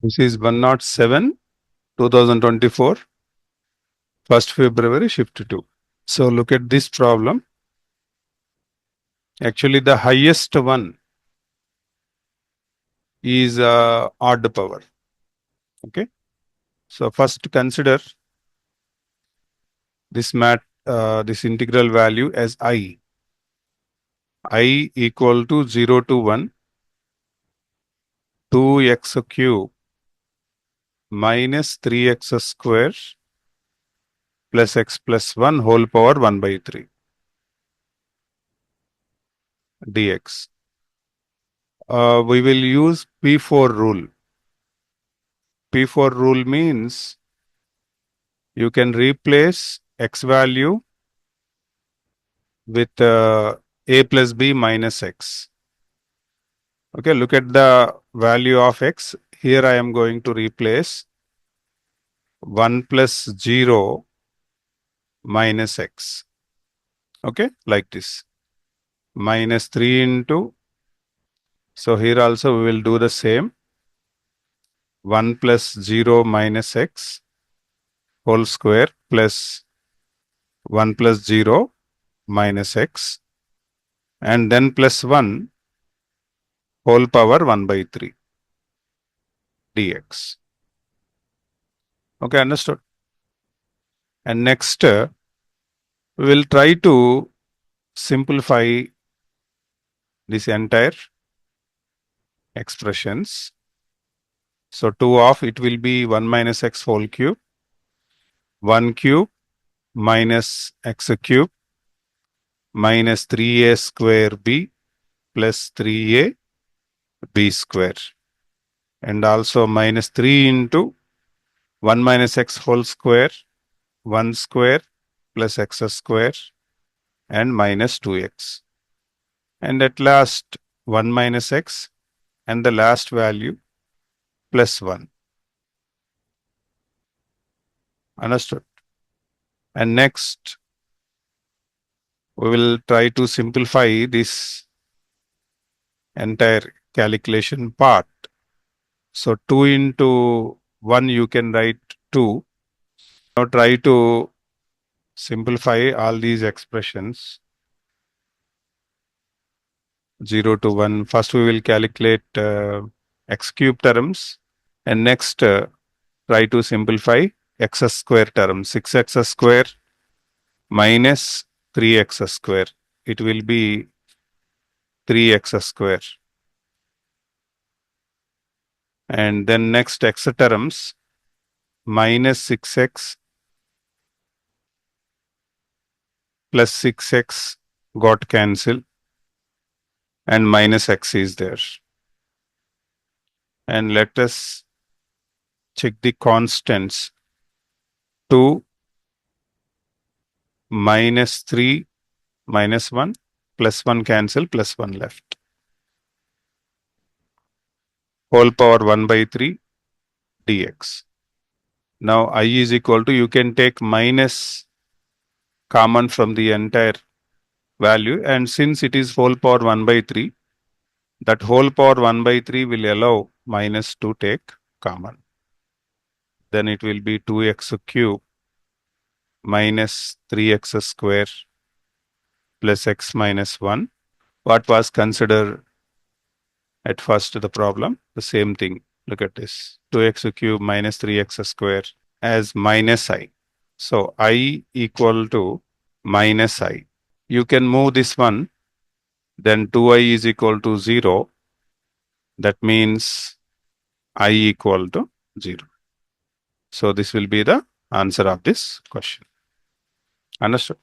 This is 107, 2024, 1st February, shift 2. So look at this problem. Actually, the highest one is odd power. Okay. So first consider this this integral value as I equal to 0 to 1, 2x cube minus 3x square plus x plus 1 whole power 1 by 3 dx. We will use P4 rule. P4 rule means you can replace x value with a plus b minus x. Okay, look at the value of x. Here I am going to replace 1 plus 0 minus x. Okay, like this. Minus 3 into, so here also we will do the same. 1 plus 0 minus x whole square plus 1 plus 0 minus x and then plus 1 whole power 1 by 3 dx. Okay, understood? And next, we will try to simplify this entire expressions. So 2 of it will be 1 minus x whole cube, 1 cube minus x cube minus 3a square b plus 3a b square, and also minus 3 into 1 minus x whole square, 1 square plus x square and minus 2x. And at last 1 minus x and the last value plus 1. Understood? And next, we will try to simplify this entire calculation part. So 2 into 1, you can write 2. Now try to simplify all these expressions. 0 to 1. First, we will calculate x cube terms. And next, try to simplify x square term. 6x square minus 3x square. It will be 3x square. And then next x terms, minus 6x plus 6x got cancelled and minus x is there. And let us check the constants. 2 minus 3 minus 1 plus 1 cancel plus 1 left. Whole power 1 by 3 dx. Now I is equal to, you can take minus common from the entire value, and since it is whole power 1 by 3, that whole power 1 by 3 will allow minus to take common. Then it will be 2x cube minus 3x square plus x minus 1. What was considered at first the problem? The same thing. Look at this. 2x cube minus 3x square as minus I. So I equal to minus I. You can move this one. Then 2i is equal to 0. That means I equal to 0. So this will be the answer of this question. Understood?